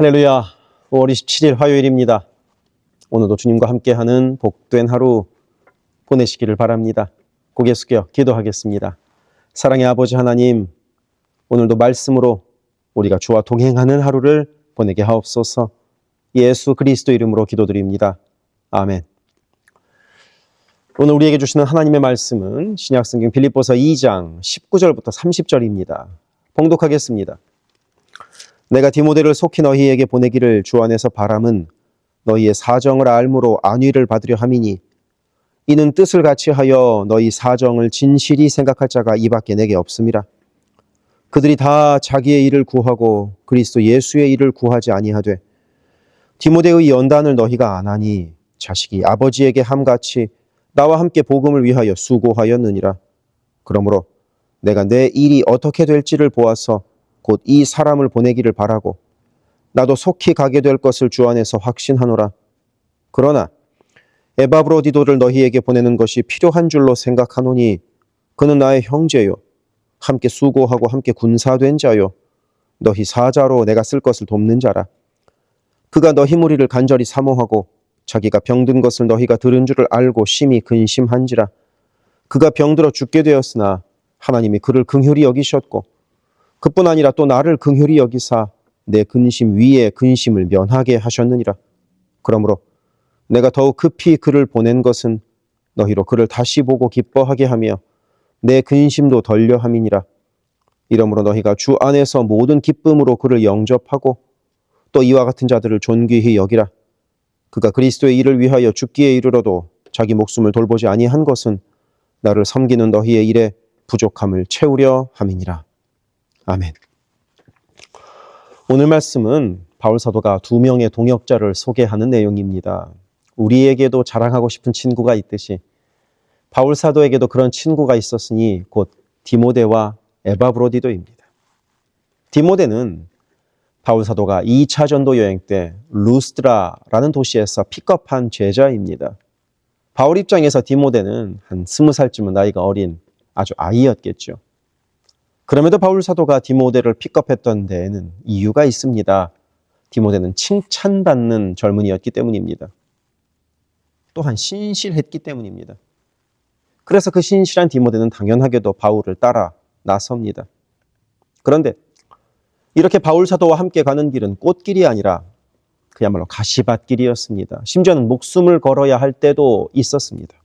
할렐루야. 5월 27일 화요일입니다. 오늘도 주님과 함께하는 복된 하루 보내시기를 바랍니다. 고개 숙여 기도하겠습니다. 사랑의 아버지 하나님, 오늘도 말씀으로 우리가 주와 동행하는 하루를 보내게 하옵소서. 예수 그리스도 이름으로 기도드립니다. 아멘. 오늘 우리에게 주시는 하나님의 말씀은 신약성경 빌립보서 2장 19절부터 30절입니다. 봉독하겠습니다. 내가 디모데를 속히 너희에게 보내기를 주 안에서 바람은 너희의 사정을 알므로 안위를 받으려 함이니 이는 뜻을 같이 하여 너희 사정을 진실히 생각할 자가 이밖에 내게 없음이라. 그들이 다 자기의 일을 구하고 그리스도 예수의 일을 구하지 아니하되 디모데의 연단을 너희가 안 하니 자식이 아버지에게 함같이 나와 함께 복음을 위하여 수고하였느니라. 그러므로 내가 내 일이 어떻게 될지를 보아서 곧 이 사람을 보내기를 바라고 나도 속히 가게 될 것을 주 안에서 확신하노라. 그러나 에바브로디도를 너희에게 보내는 것이 필요한 줄로 생각하노니 그는 나의 형제요 함께 수고하고 함께 군사된 자요 너희 사자로 내가 쓸 것을 돕는 자라. 그가 너희 무리를 간절히 사모하고 자기가 병든 것을 너희가 들은 줄을 알고 심히 근심한지라. 그가 병들어 죽게 되었으나 하나님이 그를 긍휼히 여기셨고 그뿐 아니라 또 나를 긍휼히 여기사 내 근심 위에 근심을 면하게 하셨느니라. 그러므로 내가 더욱 급히 그를 보낸 것은 너희로 그를 다시 보고 기뻐하게 하며 내 근심도 덜려 함이니라. 이러므로 너희가 주 안에서 모든 기쁨으로 그를 영접하고 또 이와 같은 자들을 존귀히 여기라. 그가 그리스도의 일을 위하여 죽기에 이르러도 자기 목숨을 돌보지 아니한 것은 나를 섬기는 너희의 일에 부족함을 채우려 함이니라. 아멘. 오늘 말씀은 바울 사도가 두 명의 동역자를 소개하는 내용입니다. 우리에게도 자랑하고 싶은 친구가 있듯이 바울 사도에게도 그런 친구가 있었으니 곧 디모데와 에바브로디도입니다. 디모데는 바울 사도가 2차 전도 여행 때 루스드라라는 도시에서 픽업한 제자입니다. 바울 입장에서 디모데는 한 20살쯤은 나이가 어린 아주 아이였겠죠. 그럼에도 바울 사도가 디모데를 픽업했던 데에는 이유가 있습니다. 디모데는 칭찬받는 젊은이였기 때문입니다. 또한 신실했기 때문입니다. 그래서 그 신실한 디모데는 당연하게도 바울을 따라 나섭니다. 그런데 이렇게 바울 사도와 함께 가는 길은 꽃길이 아니라 그야말로 가시밭길이었습니다. 심지어는 목숨을 걸어야 할 때도 있었습니다.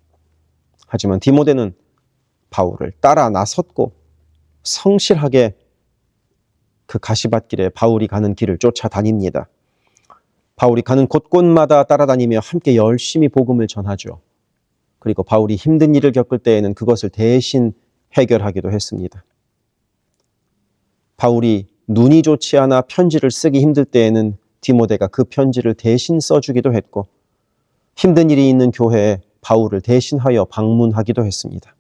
하지만 디모데는 바울을 따라 나섰고 성실하게 그 가시밭길에 바울이 가는 길을 쫓아다닙니다. 바울이 가는 곳곳마다 따라다니며 함께 열심히 복음을 전하죠. 그리고 바울이 힘든 일을 겪을 때에는 그것을 대신 해결하기도 했습니다. 바울이 눈이 좋지 않아 편지를 쓰기 힘들 때에는 디모데가 그 편지를 대신 써주기도 했고 힘든 일이 있는 교회에 바울을 대신하여 방문하기도 했습니다.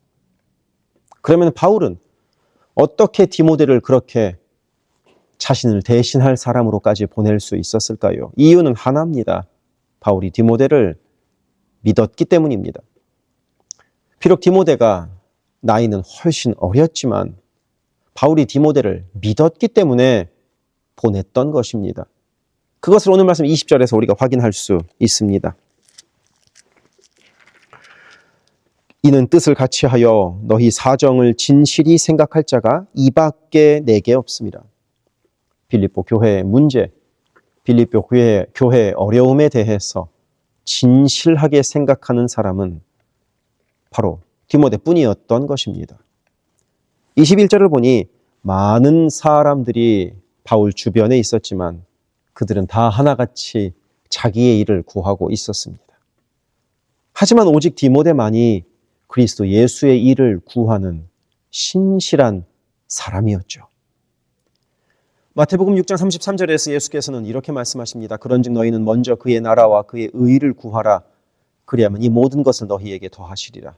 그러면 바울은 어떻게 디모데를 그렇게 자신을 대신할 사람으로까지 보낼 수 있었을까요? 이유는 하나입니다. 바울이 디모데를 믿었기 때문입니다. 비록 디모데가 나이는 훨씬 어렸지만 바울이 디모데를 믿었기 때문에 보냈던 것입니다. 그것을 오늘 말씀 20절에서 우리가 확인할 수 있습니다. 이는 뜻을 같이 하여 너희 사정을 진실히 생각할 자가 이밖에 내게 없음이라. 빌립보 교회의 문제, 빌립보 교회의 어려움에 대해서 진실하게 생각하는 사람은 바로 디모데뿐이었던 것입니다. 21절을 보니 많은 사람들이 바울 주변에 있었지만 그들은 다 하나같이 자기의 일을 구하고 있었습니다. 하지만 오직 디모데만이 그리스도 예수의 일을 구하는 신실한 사람이었죠. 마태복음 6장 33절에서 예수께서는 이렇게 말씀하십니다. 그런즉 너희는 먼저 그의 나라와 그의 의를 구하라. 그리하면 이 모든 것을 너희에게 더하시리라.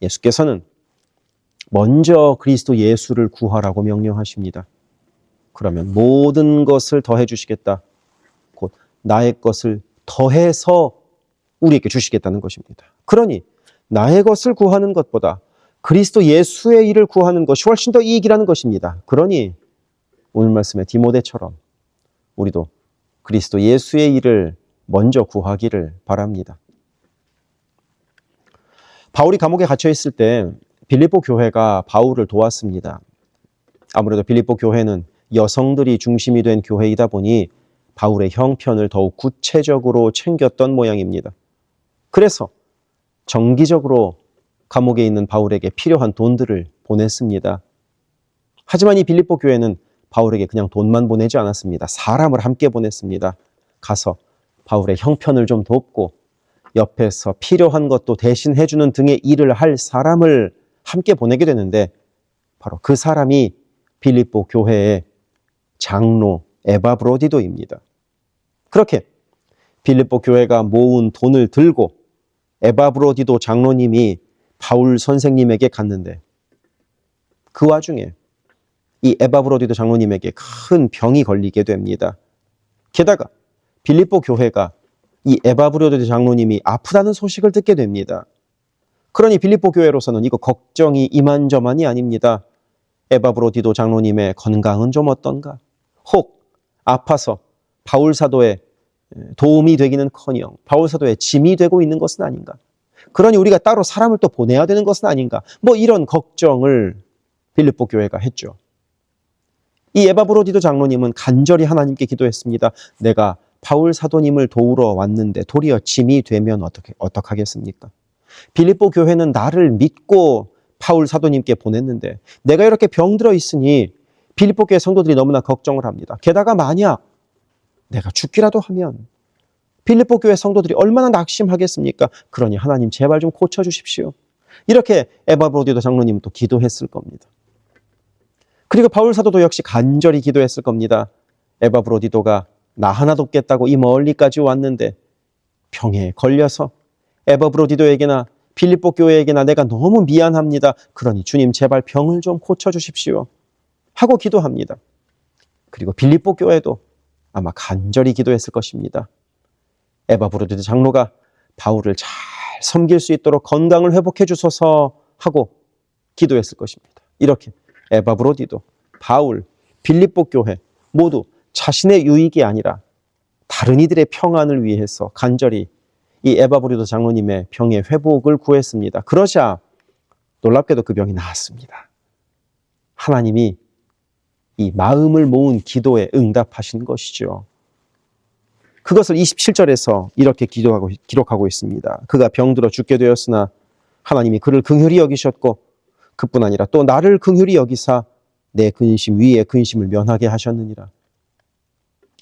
예수께서는 먼저 그리스도 예수를 구하라고 명령하십니다. 그러면 모든 것을 더해 주시겠다. 곧 나의 것을 더해서 우리에게 주시겠다는 것입니다. 그러니 나의 것을 구하는 것보다 그리스도 예수의 일을 구하는 것이 훨씬 더 이익이라는 것입니다. 그러니 오늘 말씀의 디모데처럼 우리도 그리스도 예수의 일을 먼저 구하기를 바랍니다. 바울이 감옥에 갇혀 있을 때 빌립보 교회가 바울을 도왔습니다. 아무래도 빌립보 교회는 여성들이 중심이 된 교회이다 보니 바울의 형편을 더욱 구체적으로 챙겼던 모양입니다. 그래서 정기적으로 감옥에 있는 바울에게 필요한 돈들을 보냈습니다. 하지만 이 빌립보 교회는 바울에게 그냥 돈만 보내지 않았습니다. 사람을 함께 보냈습니다. 가서 바울의 형편을 좀 돕고 옆에서 필요한 것도 대신 해주는 등의 일을 할 사람을 함께 보내게 되는데 바로 그 사람이 빌립보 교회의 장로 에바브로디도입니다. 그렇게 빌립보 교회가 모은 돈을 들고 에바브로디도 장로님이 바울 선생님에게 갔는데 그 와중에 이 에바브로디도 장로님에게 큰 병이 걸리게 됩니다. 게다가 빌립보 교회가 이 에바브로디도 장로님이 아프다는 소식을 듣게 됩니다. 그러니 빌립보 교회로서는 이거 걱정이 이만저만이 아닙니다. 에바브로디도 장로님의 건강은 좀 어떤가? 혹 아파서 바울 사도의 도움이 되기는커녕 바울 사도의 짐이 되고 있는 것은 아닌가? 그러니 우리가 따로 사람을 또 보내야 되는 것은 아닌가? 뭐 이런 걱정을 빌립보 교회가 했죠. 이 에바브로디도 장로님은 간절히 하나님께 기도했습니다. 내가 바울 사도님을 도우러 왔는데 도리어 짐이 되면 어떡하겠습니까? 빌립보 교회는 나를 믿고 바울 사도님께 보냈는데 내가 이렇게 병들어 있으니 빌립보 교회 성도들이 너무나 걱정을 합니다. 게다가 만약 내가 죽기라도 하면 빌립보 교회 성도들이 얼마나 낙심하겠습니까? 그러니 하나님 제발 좀 고쳐주십시오. 이렇게 에바브로디도 장로님은 또 기도했을 겁니다. 그리고 바울 사도도 역시 간절히 기도했을 겁니다. 에바브로디도가 나 하나 돕겠다고 이 멀리까지 왔는데 병에 걸려서 에바브로디도에게나 빌립보 교회에게나 내가 너무 미안합니다. 그러니 주님 제발 병을 좀 고쳐주십시오. 하고 기도합니다. 그리고 빌립보 교회도 아마 간절히 기도했을 것입니다. 에바브로디도 장로가 바울을 잘 섬길 수 있도록 건강을 회복해 주소서 하고 기도했을 것입니다. 이렇게 에바브로디도, 바울, 빌립보 교회 모두 자신의 유익이 아니라 다른 이들의 평안을 위해서 간절히 이 에바브로디도 장로님의 병의 회복을 구했습니다. 그러자 놀랍게도 그 병이 나았습니다. 하나님이 이 마음을 모은 기도에 응답하신 것이죠. 그것을 27절에서 이렇게 기록하고 있습니다. 그가 병들어 죽게 되었으나 하나님이 그를 긍휼히 여기셨고 그뿐 아니라 또 나를 긍휼히 여기사 내 근심 위에 근심을 면하게 하셨느니라.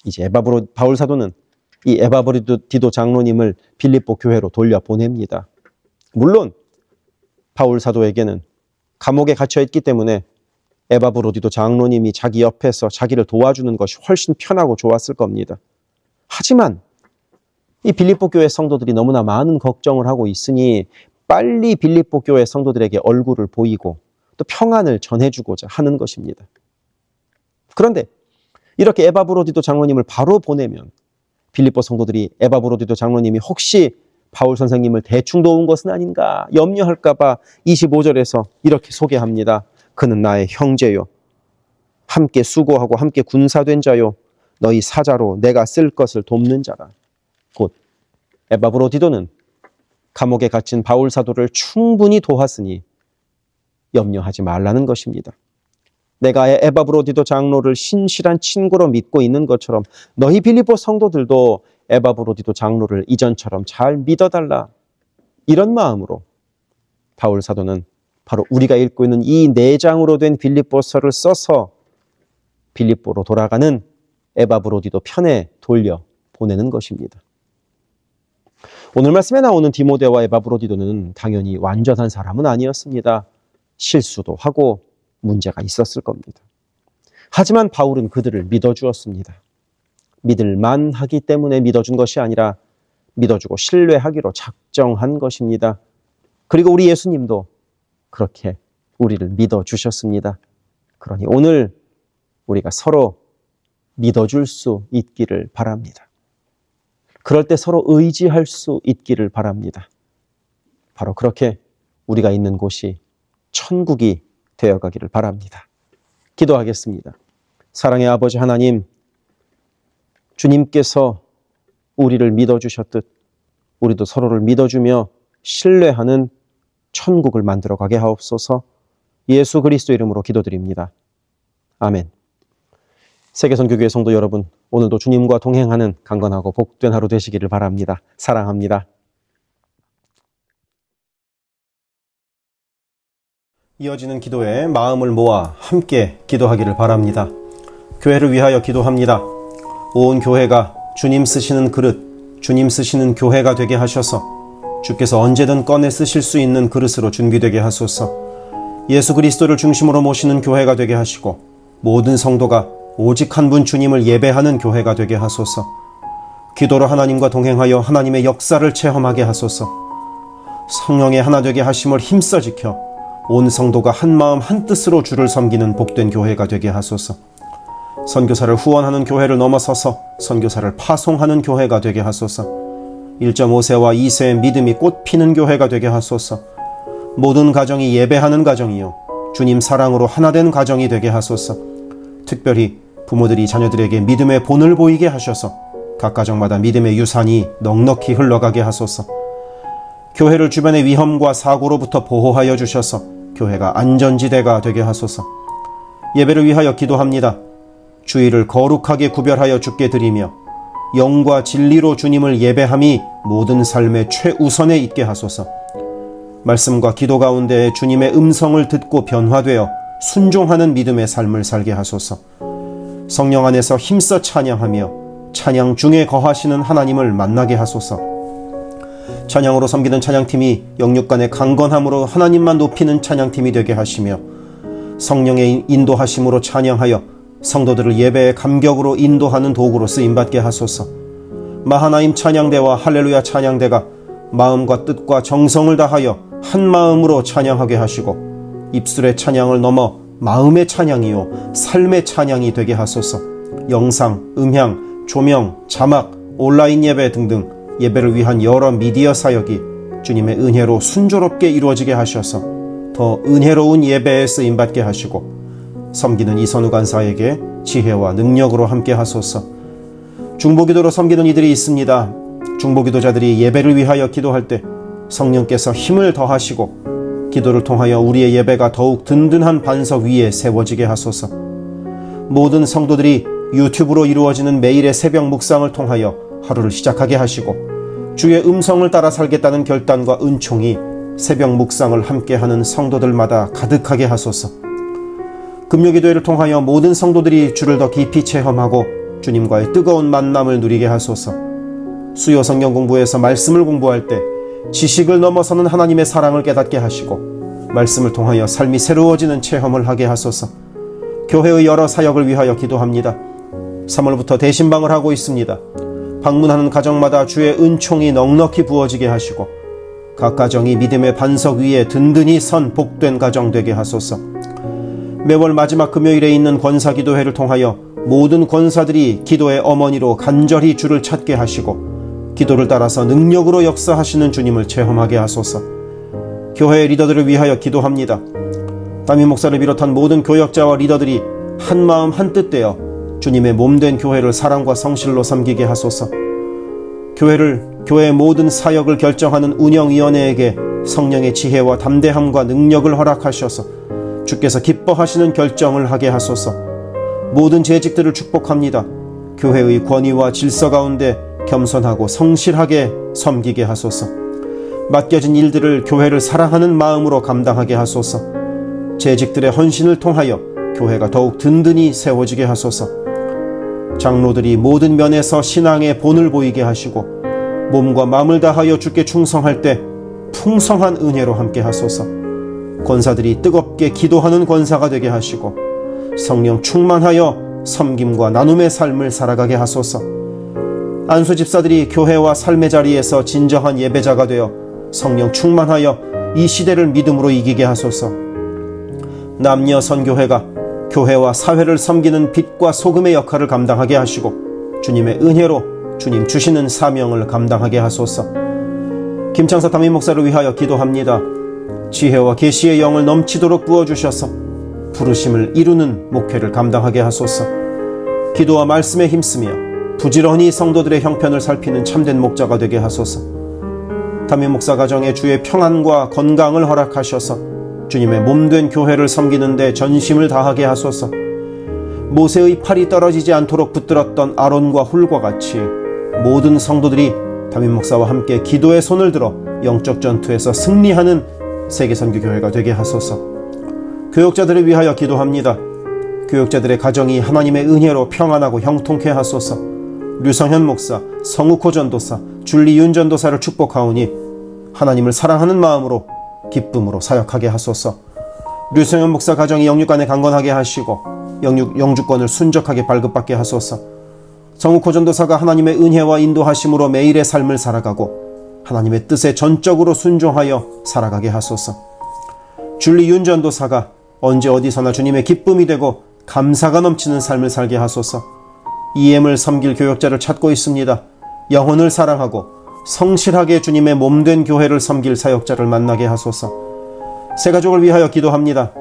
이제 바울 사도는 이 에바브로디도 장로님을 빌립보 교회로 돌려보냅니다. 물론 바울 사도에게는 감옥에 갇혀 있기 때문에 에바브로디도 장로님이 자기 옆에서 자기를 도와주는 것이 훨씬 편하고 좋았을 겁니다. 하지만 이 빌립보 교회 성도들이 너무나 많은 걱정을 하고 있으니 빨리 빌립보 교회 성도들에게 얼굴을 보이고 또 평안을 전해주고자 하는 것입니다. 그런데 이렇게 에바브로디도 장로님을 바로 보내면 빌립보 성도들이 에바브로디도 장로님이 혹시 바울 선생님을 대충 도운 것은 아닌가 염려할까 봐 25절에서 이렇게 소개합니다. 그는 나의 형제요 함께 수고하고 함께 군사된 자요 너희 사자로 내가 쓸 것을 돕는 자라. 곧 에바브로디도는 감옥에 갇힌 바울 사도를 충분히 도왔으니 염려하지 말라는 것입니다. 내가 에바브로디도 장로를 신실한 친구로 믿고 있는 것처럼 너희 빌립보 성도들도 에바브로디도 장로를 이전처럼 잘 믿어달라. 이런 마음으로 바울 사도는 바로 우리가 읽고 있는 이 4장으로 된 빌립보서를 써서 빌립보로 돌아가는 에바브로디도 편에 돌려 보내는 것입니다. 오늘 말씀에 나오는 디모데와 에바브로디도는 당연히 완전한 사람은 아니었습니다. 실수도 하고 문제가 있었을 겁니다. 하지만 바울은 그들을 믿어주었습니다. 믿을만 하기 때문에 믿어준 것이 아니라 믿어주고 신뢰하기로 작정한 것입니다. 그리고 우리 예수님도 그렇게 우리를 믿어주셨습니다. 그러니 오늘 우리가 서로 믿어줄 수 있기를 바랍니다. 그럴 때 서로 의지할 수 있기를 바랍니다. 바로 그렇게 우리가 있는 곳이 천국이 되어가기를 바랍니다. 기도하겠습니다. 사랑의 아버지 하나님, 주님께서 우리를 믿어주셨듯 우리도 서로를 믿어주며 신뢰하는 천국을 만들어 가게 하옵소서. 예수 그리스도 이름으로 기도드립니다. 아멘. 세계선교교회 성도 여러분, 오늘도 주님과 동행하는 강건하고 복된 하루 되시기를 바랍니다. 사랑합니다. 이어지는 기도에 마음을 모아 함께 기도하기를 바랍니다. 교회를 위하여 기도합니다. 온 교회가 주님 쓰시는 그릇, 주님 쓰시는 교회가 되게 하셔서 주께서 언제든 꺼내 쓰실 수 있는 그릇으로 준비되게 하소서. 예수 그리스도를 중심으로 모시는 교회가 되게 하시고 모든 성도가 오직 한 분 주님을 예배하는 교회가 되게 하소서. 기도로 하나님과 동행하여 하나님의 역사를 체험하게 하소서. 성령의 하나 되게 하심을 힘써 지켜 온 성도가 한 마음 한 뜻으로 주를 섬기는 복된 교회가 되게 하소서. 선교사를 후원하는 교회를 넘어서서 선교사를 파송하는 교회가 되게 하소서. 1.5세와 2세의 믿음이 꽃피는 교회가 되게 하소서. 모든 가정이 예배하는 가정이요 주님 사랑으로 하나된 가정이 되게 하소서. 특별히 부모들이 자녀들에게 믿음의 본을 보이게 하셔서 각 가정마다 믿음의 유산이 넉넉히 흘러가게 하소서. 교회를 주변의 위험과 사고로부터 보호하여 주셔서 교회가 안전지대가 되게 하소서. 예배를 위하여 기도합니다. 주일을 거룩하게 구별하여 주께 드리며 영과 진리로 주님을 예배함이 모든 삶의 최우선에 있게 하소서. 말씀과 기도 가운데 주님의 음성을 듣고 변화되어 순종하는 믿음의 삶을 살게 하소서. 성령 안에서 힘써 찬양하며 찬양 중에 거하시는 하나님을 만나게 하소서. 찬양으로 섬기는 찬양팀이 영육 간의 강건함으로 하나님만 높이는 찬양팀이 되게 하시며 성령의 인도하심으로 찬양하여 성도들을 예배의 감격으로 인도하는 도구로 쓰임받게 하소서. 마하나임 찬양대와 할렐루야 찬양대가 마음과 뜻과 정성을 다하여 한 마음으로 찬양하게 하시고 입술의 찬양을 넘어 마음의 찬양이요 삶의 찬양이 되게 하소서. 영상, 음향, 조명, 자막, 온라인 예배 등등 예배를 위한 여러 미디어 사역이 주님의 은혜로 순조롭게 이루어지게 하셔서 더 은혜로운 예배에 쓰임받게 하시고 섬기는 이선우 간사에게 지혜와 능력으로 함께 하소서. 중보기도로 섬기는 이들이 있습니다. 중보기도자들이 예배를 위하여 기도할 때 성령께서 힘을 더하시고 기도를 통하여 우리의 예배가 더욱 든든한 반석 위에 세워지게 하소서. 모든 성도들이 유튜브로 이루어지는 매일의 새벽 묵상을 통하여 하루를 시작하게 하시고 주의 음성을 따라 살겠다는 결단과 은총이 새벽 묵상을 함께하는 성도들마다 가득하게 하소서. 금요기도회를 통하여 모든 성도들이 주를 더 깊이 체험하고 주님과의 뜨거운 만남을 누리게 하소서. 수요 성경 공부에서 말씀을 공부할 때 지식을 넘어서는 하나님의 사랑을 깨닫게 하시고 말씀을 통하여 삶이 새로워지는 체험을 하게 하소서. 교회의 여러 사역을 위하여 기도합니다. 3월부터 대신방을 하고 있습니다. 방문하는 가정마다 주의 은총이 넉넉히 부어지게 하시고 각 가정이 믿음의 반석 위에 든든히 선 복된 가정 되게 하소서. 매월 마지막 금요일에 있는 권사기도회를 통하여 모든 권사들이 기도의 어머니로 간절히 주를 찾게 하시고 기도를 따라서 능력으로 역사하시는 주님을 체험하게 하소서. 교회의 리더들을 위하여 기도합니다. 담임 목사를 비롯한 모든 교역자와 리더들이 한마음 한뜻 되어 주님의 몸된 교회를 사랑과 성실로 섬기게 하소서. 교회의 모든 사역을 결정하는 운영위원회에게 성령의 지혜와 담대함과 능력을 허락하셔서 주께서 기뻐하시는 결정을 하게 하소서. 모든 재직들을 축복합니다. 교회의 권위와 질서 가운데 겸손하고 성실하게 섬기게 하소서. 맡겨진 일들을 교회를 사랑하는 마음으로 감당하게 하소서. 재직들의 헌신을 통하여 교회가 더욱 든든히 세워지게 하소서. 장로들이 모든 면에서 신앙의 본을 보이게 하시고 몸과 마음을 다하여 주께 충성할 때 풍성한 은혜로 함께 하소서. 권사들이 뜨겁게 기도하는 권사가 되게 하시고 성령 충만하여 섬김과 나눔의 삶을 살아가게 하소서. 안수 집사들이 교회와 삶의 자리에서 진정한 예배자가 되어 성령 충만하여 이 시대를 믿음으로 이기게 하소서. 남녀 선교회가 교회와 사회를 섬기는 빛과 소금의 역할을 감당하게 하시고 주님의 은혜로 주님 주시는 사명을 감당하게 하소서. 김창사 담임 목사를 위하여 기도합니다. 지혜와 계시의 영을 넘치도록 부어주셔서 부르심을 이루는 목회를 감당하게 하소서. 기도와 말씀에 힘쓰며 부지런히 성도들의 형편을 살피는 참된 목자가 되게 하소서. 담임 목사 가정에 주의 평안과 건강을 허락하셔서 주님의 몸된 교회를 섬기는 데 전심을 다하게 하소서. 모세의 팔이 떨어지지 않도록 붙들었던 아론과 훌과 같이 모든 성도들이 담임 목사와 함께 기도의 손을 들어 영적 전투에서 승리하는 세계선교교회가 되게 하소서. 교역자들을 위하여 기도합니다. 교역자들의 가정이 하나님의 은혜로 평안하고 형통케 하소서. 류성현 목사, 성욱호 전도사, 줄리윤 전도사를 축복하오니 하나님을 사랑하는 마음으로 기쁨으로 사역하게 하소서. 류성현 목사 가정이 영육간에 강건하게 하시고 영주권을 순적하게 발급받게 하소서. 성욱호 전도사가 하나님의 은혜와 인도하심으로 매일의 삶을 살아가고 하나님의 뜻에 전적으로 순종하여 살아가게 하소서. 줄리윤 전도사가 언제 어디서나 주님의 기쁨이 되고 감사가 넘치는 삶을 살게 하소서. EM을 섬길 교역자를 찾고 있습니다. 영혼을 사랑하고 성실하게 주님의 몸된 교회를 섬길 사역자를 만나게 하소서. 새가족을 위하여 기도합니다.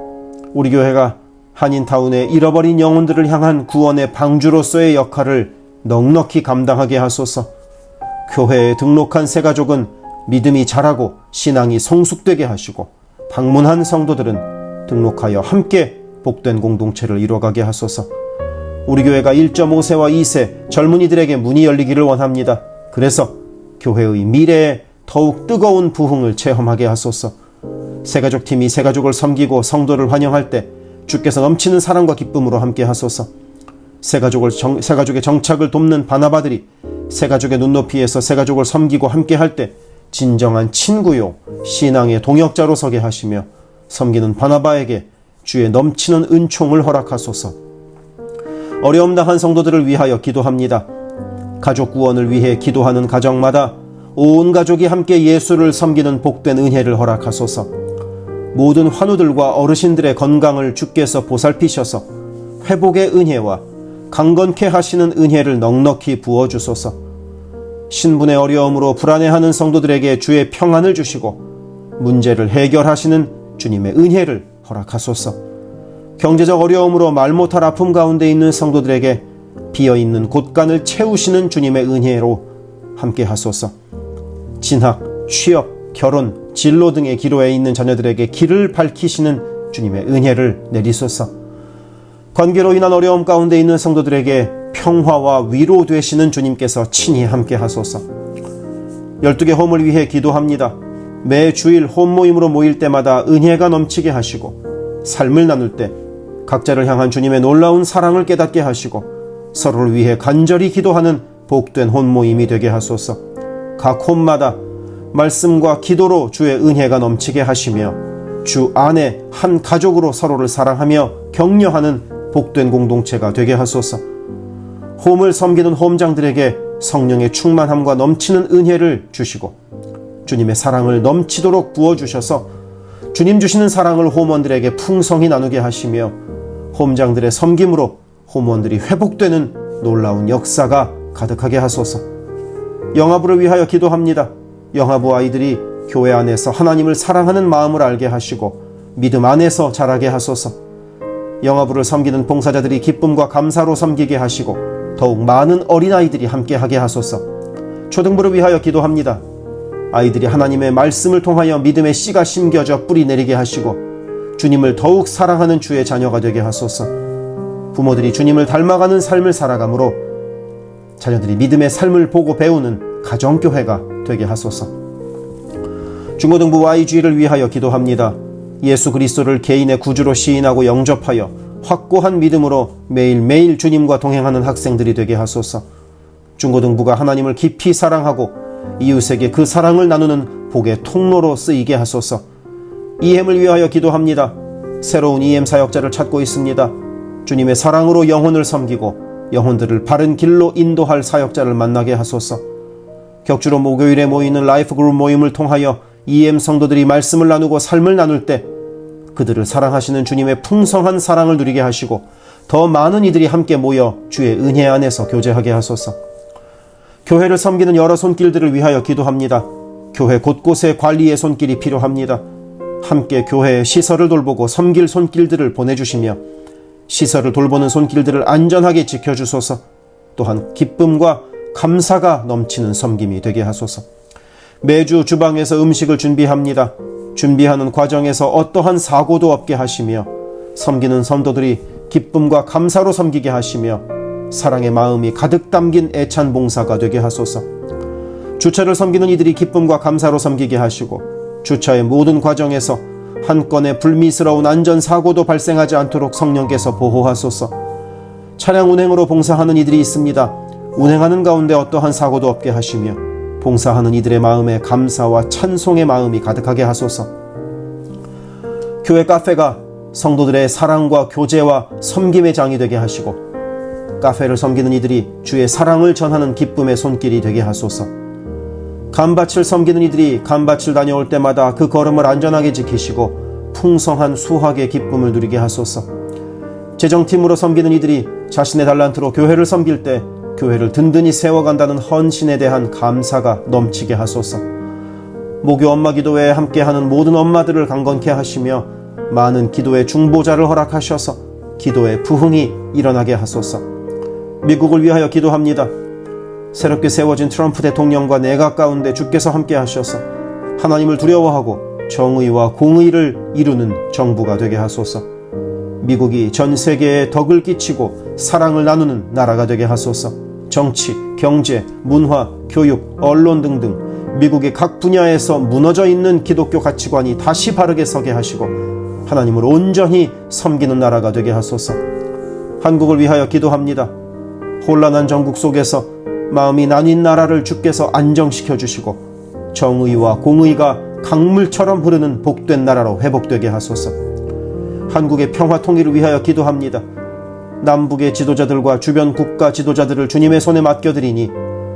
우리 교회가 한인타운의 잃어버린 영혼들을 향한 구원의 방주로서의 역할을 넉넉히 감당하게 하소서. 교회에 등록한 새가족은 믿음이 자라고 신앙이 성숙되게 하시고 방문한 성도들은 등록하여 함께 복된 공동체를 이뤄가게 하소서. 우리 교회가 1.5세와 2세 젊은이들에게 문이 열리기를 원합니다. 그래서 교회의 미래에 더욱 뜨거운 부흥을 체험하게 하소서. 새가족팀이 새가족을 섬기고 성도를 환영할 때 주께서 넘치는 사랑과 기쁨으로 함께 하소서. 새가족의 정착을 돕는 바나바들이 새가족의 눈높이에서 새가족을 섬기고 함께 할 때 진정한 친구요 신앙의 동역자로 서게 하시며 섬기는 바나바에게 주의 넘치는 은총을 허락하소서. 어려움 당한 성도들을 위하여 기도합니다. 가족 구원을 위해 기도하는 가정마다 온 가족이 함께 예수를 섬기는 복된 은혜를 허락하소서. 모든 환우들과 어르신들의 건강을 주께서 보살피셔서 회복의 은혜와 강건케 하시는 은혜를 넉넉히 부어주소서. 신분의 어려움으로 불안해하는 성도들에게 주의 평안을 주시고 문제를 해결하시는 주님의 은혜를 허락하소서. 경제적 어려움으로 말 못할 아픔 가운데 있는 성도들에게 비어있는 곳간을 채우시는 주님의 은혜로 함께 하소서. 진학, 취업, 결혼, 진로 등의 기로에 있는 자녀들에게 길을 밝히시는 주님의 은혜를 내리소서. 관계로 인한 어려움 가운데 있는 성도들에게 평화와 위로 되시는 주님께서 친히 함께 하소서. 12개 홈을 위해 기도합니다. 매 주일 홈 모임으로 모일 때마다 은혜가 넘치게 하시고 삶을 나눌 때 각자를 향한 주님의 놀라운 사랑을 깨닫게 하시고 서로를 위해 간절히 기도하는 복된 홈 모임이 되게 하소서. 각 홈마다 말씀과 기도로 주의 은혜가 넘치게 하시며 주 안에 한 가족으로 서로를 사랑하며 격려하는 복된 공동체가 되게 하소서. 홈을 섬기는 홈장들에게 성령의 충만함과 넘치는 은혜를 주시고 주님의 사랑을 넘치도록 부어주셔서 주님 주시는 사랑을 홈원들에게 풍성히 나누게 하시며 홈장들의 섬김으로 홈원들이 회복되는 놀라운 역사가 가득하게 하소서. 영아부를 위하여 기도합니다. 영아부 아이들이 교회 안에서 하나님을 사랑하는 마음을 알게 하시고 믿음 안에서 자라게 하소서. 영아부를 섬기는 봉사자들이 기쁨과 감사로 섬기게 하시고 더욱 많은 어린아이들이 함께하게 하소서. 초등부를 위하여 기도합니다. 아이들이 하나님의 말씀을 통하여 믿음의 씨가 심겨져 뿌리 내리게 하시고 주님을 더욱 사랑하는 주의 자녀가 되게 하소서. 부모들이 주님을 닮아가는 삶을 살아가므로 자녀들이 믿음의 삶을 보고 배우는 가정교회가 되게 하소서. 중고등부 YG를 위하여 기도합니다. 예수 그리스도를 개인의 구주로 시인하고 영접하여 확고한 믿음으로 매일매일 주님과 동행하는 학생들이 되게 하소서. 중고등부가 하나님을 깊이 사랑하고 이웃에게 그 사랑을 나누는 복의 통로로 쓰이게 하소서. EM을 위하여 기도합니다. 새로운 EM 사역자를 찾고 있습니다. 주님의 사랑으로 영혼을 섬기고 영혼들을 바른 길로 인도할 사역자를 만나게 하소서. 격주로 목요일에 모이는 라이프 그룹 모임을 통하여 EM 성도들이 말씀을 나누고 삶을 나눌 때 그들을 사랑하시는 주님의 풍성한 사랑을 누리게 하시고 더 많은 이들이 함께 모여 주의 은혜 안에서 교제하게 하소서. 교회를 섬기는 여러 손길들을 위하여 기도합니다. 교회 곳곳에 관리의 손길이 필요합니다. 함께 교회의 시설을 돌보고 섬길 손길들을 보내주시며 시설을 돌보는 손길들을 안전하게 지켜주소서. 또한 기쁨과 감사가 넘치는 섬김이 되게 하소서. 매주 주방에서 음식을 준비합니다. 준비하는 과정에서 어떠한 사고도 없게 하시며 섬기는 성도들이 기쁨과 감사로 섬기게 하시며 사랑의 마음이 가득 담긴 애찬 봉사가 되게 하소서. 주차를 섬기는 이들이 기쁨과 감사로 섬기게 하시고 주차의 모든 과정에서 한 건의 불미스러운 안전사고도 발생하지 않도록 성령께서 보호하소서. 차량 운행으로 봉사하는 이들이 있습니다. 운행하는 가운데 어떠한 사고도 없게 하시며 봉사하는 이들의 마음에 감사와 찬송의 마음이 가득하게 하소서. 교회 카페가 성도들의 사랑과 교제와 섬김의 장이 되게 하시고 카페를 섬기는 이들이 주의 사랑을 전하는 기쁨의 손길이 되게 하소서. 감밭을 섬기는 이들이 감밭을 다녀올 때마다 그 걸음을 안전하게 지키시고 풍성한 수확의 기쁨을 누리게 하소서. 재정팀으로 섬기는 이들이 자신의 달란트로 교회를 섬길 때 교회를 든든히 세워간다는 헌신에 대한 감사가 넘치게 하소서. 모교 엄마 기도회에 함께하는 모든 엄마들을 강건케 하시며 많은 기도의 중보자를 허락하셔서 기도의 부흥이 일어나게 하소서. 미국을 위하여 기도합니다. 새롭게 세워진 트럼프 대통령과 내각 가운데 주께서 함께 하셔서 하나님을 두려워하고 정의와 공의를 이루는 정부가 되게 하소서. 미국이 전 세계에 덕을 끼치고 사랑을 나누는 나라가 되게 하소서. 정치, 경제, 문화, 교육, 언론 등등 미국의 각 분야에서 무너져 있는 기독교 가치관이 다시 바르게 서게 하시고 하나님을 온전히 섬기는 나라가 되게 하소서. 한국을 위하여 기도합니다. 혼란한 전국 속에서 마음이 나뉜 나라를 주께서 안정시켜 주시고 정의와 공의가 강물처럼 흐르는 복된 나라로 회복되게 하소서. 한국의 평화 통일을 위하여 기도합니다. 남북의 지도자들과 주변 국가 지도자들을 주님의 손에 맡겨드리니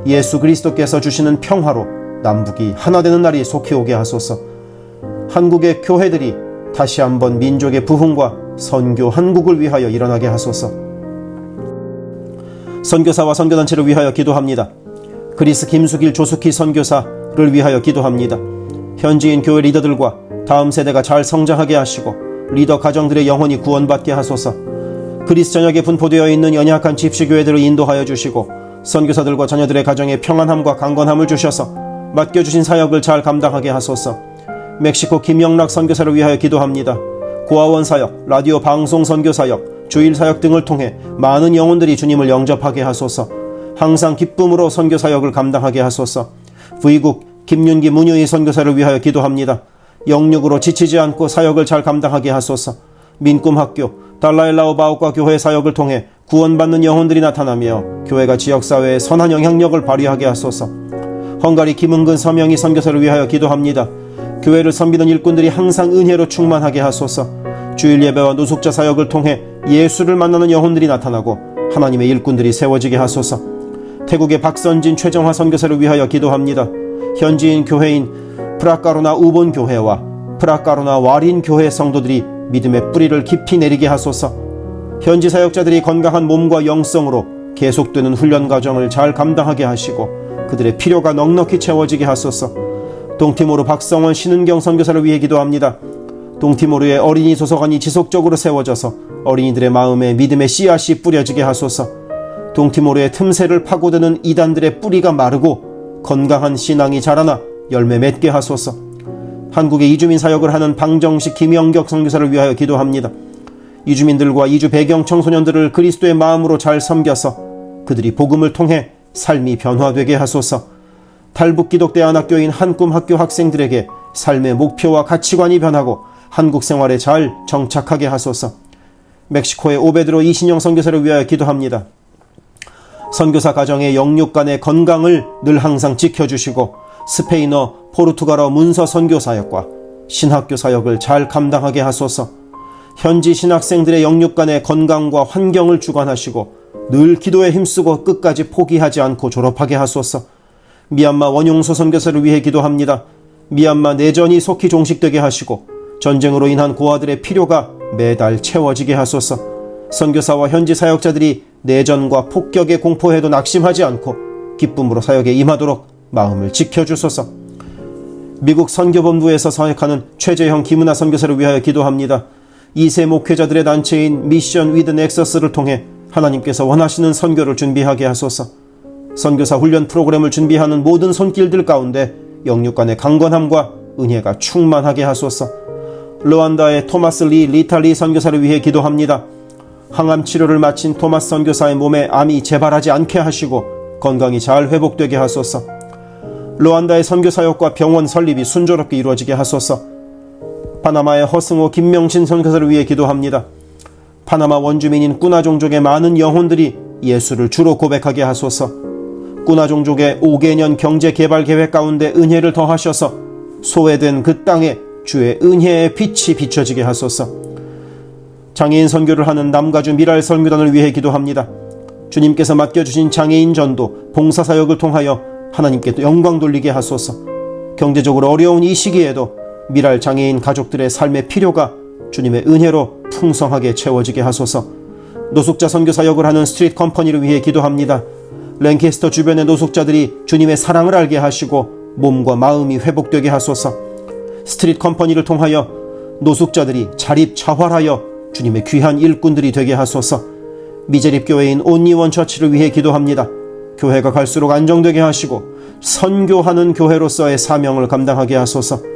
예수 그리스도께서 주시는 평화로 남북이 하나 되는 날이 속히 오게 하소서. 한국의 교회들이 다시 한번 민족의 부흥과 선교 한국을 위하여 일어나게 하소서. 선교사와 선교단체를 위하여 기도합니다. 그리스 김수길 조숙희 선교사를 위하여 기도합니다. 현지인 교회 리더들과 다음 세대가 잘 성장하게 하시고 리더 가정들의 영혼이 구원받게 하소서. 그리스 전역에 분포되어 있는 연약한 집시교회들을 인도하여 주시고 선교사들과 자녀들의 가정에 평안함과 강건함을 주셔서 맡겨주신 사역을 잘 감당하게 하소서. 멕시코 김영락 선교사를 위하여 기도합니다. 고아원 사역, 라디오 방송 선교 사역, 주일 사역 등을 통해 많은 영혼들이 주님을 영접하게 하소서. 항상 기쁨으로 선교 사역을 감당하게 하소서. 부이국 김윤기 문유희 선교사를 위하여 기도합니다. 영육으로 지치지 않고 사역을 잘 감당하게 하소서. 민꿈학교, 달라일라오 바오과 교회 사역을 통해 구원받는 영혼들이 나타나며 교회가 지역사회에 선한 영향력을 발휘하게 하소서. 헝가리 김은근 서명희 선교사를 위하여 기도합니다. 교회를 섬기는 일꾼들이 항상 은혜로 충만하게 하소서. 주일 예배와 노숙자 사역을 통해 예수를 만나는 영혼들이 나타나고 하나님의 일꾼들이 세워지게 하소서. 태국의 박선진 최정화 선교사를 위하여 기도합니다. 현지인 교회인 프라카로나 우본 교회와 프라카로나 와린 교회 성도들이 믿음의 뿌리를 깊이 내리게 하소서. 현지 사역자들이 건강한 몸과 영성으로 계속되는 훈련 과정을 잘 감당하게 하시고 그들의 필요가 넉넉히 채워지게 하소서. 동티모르 박성원 신은경 선교사를 위해 기도합니다. 동티모르의 어린이 도서관이 지속적으로 세워져서 어린이들의 마음에 믿음의 씨앗이 뿌려지게 하소서. 동티모르의 틈새를 파고드는 이단들의 뿌리가 마르고 건강한 신앙이 자라나 열매 맺게 하소서. 한국의 이주민 사역을 하는 방정식 김영격 선교사를 위하여 기도합니다. 이주민들과 이주 배경 청소년들을 그리스도의 마음으로 잘 섬겨서 그들이 복음을 통해 삶이 변화되게 하소서. 탈북기독대안학교인 한꿈학교 학생들에게 삶의 목표와 가치관이 변하고 한국 생활에 잘 정착하게 하소서. 멕시코의 오베드로 이신영 선교사를 위하여 기도합니다. 선교사 가정의 영육 간의 건강을 늘 항상 지켜주시고 스페인어, 포르투갈어 문서 선교 사역과 신학교 사역을 잘 감당하게 하소서. 현지 신학생들의 영육 간의 건강과 환경을 주관하시고 늘 기도에 힘쓰고 끝까지 포기하지 않고 졸업하게 하소서. 미얀마 원용소 선교사를 위해 기도합니다. 미얀마 내전이 속히 종식되게 하시고 전쟁으로 인한 고아들의 필요가 매달 채워지게 하소서. 선교사와 현지 사역자들이 내전과 폭격의 공포에도 낙심하지 않고 기쁨으로 사역에 임하도록 마음을 지켜주소서. 미국 선교본부에서 사역하는 최재형 김은하 선교사를 위하여 기도합니다. 2세 목회자들의 단체인 미션 위드 넥서스를 통해 하나님께서 원하시는 선교를 준비하게 하소서. 선교사 훈련 프로그램을 준비하는 모든 손길들 가운데 영육간의 강건함과 은혜가 충만하게 하소서. 르완다의 토마스 리 리탈리 선교사를 위해 기도합니다. 항암 치료를 마친 토마스 선교사의 몸에 암이 재발하지 않게 하시고 건강이 잘 회복되게 하소서. 르완다의 선교사역과 병원 설립이 순조롭게 이루어지게 하소서. 파나마의 허승호 김명신 선교사를 위해 기도합니다. 파나마 원주민인 꾸나 종족의 많은 영혼들이 예수를 주로 고백하게 하소서. 꾸나 종족의 5개년 경제 개발 계획 가운데 은혜를 더하셔서 소외된 그 땅에 주의 은혜의 빛이 비춰지게 하소서. 장애인 선교를 하는 남가주 미랄 선교단을 위해 기도합니다. 주님께서 맡겨주신 장애인 전도 봉사사역을 통하여 하나님께 영광 돌리게 하소서. 경제적으로 어려운 이 시기에도 미랄 장애인 가족들의 삶의 필요가 주님의 은혜로 풍성하게 채워지게 하소서. 노숙자 선교사역을 하는 스트리트 컴퍼니를 위해 기도합니다. 랭캐스터 주변의 노숙자들이 주님의 사랑을 알게 하시고 몸과 마음이 회복되게 하소서. 스트리트 컴퍼니를 통하여 노숙자들이 자립자활하여 주님의 귀한 일꾼들이 되게 하소서. 미제립교회인 온리원 처치를 위해 기도합니다. 교회가 갈수록 안정되게 하시고 선교하는 교회로서의 사명을 감당하게 하소서.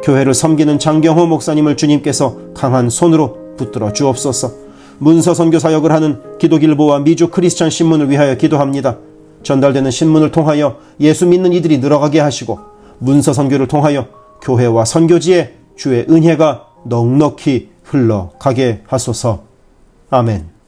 교회를 섬기는 장경호 목사님을 주님께서 강한 손으로 붙들어 주옵소서. 문서 선교 사역을 하는 기독일보와 미주 크리스찬 신문을 위하여 기도합니다. 전달되는 신문을 통하여 예수 믿는 이들이 늘어가게 하시고 문서 선교를 통하여 교회와 선교지에 주의 은혜가 넉넉히 흘러가게 하소서. 아멘.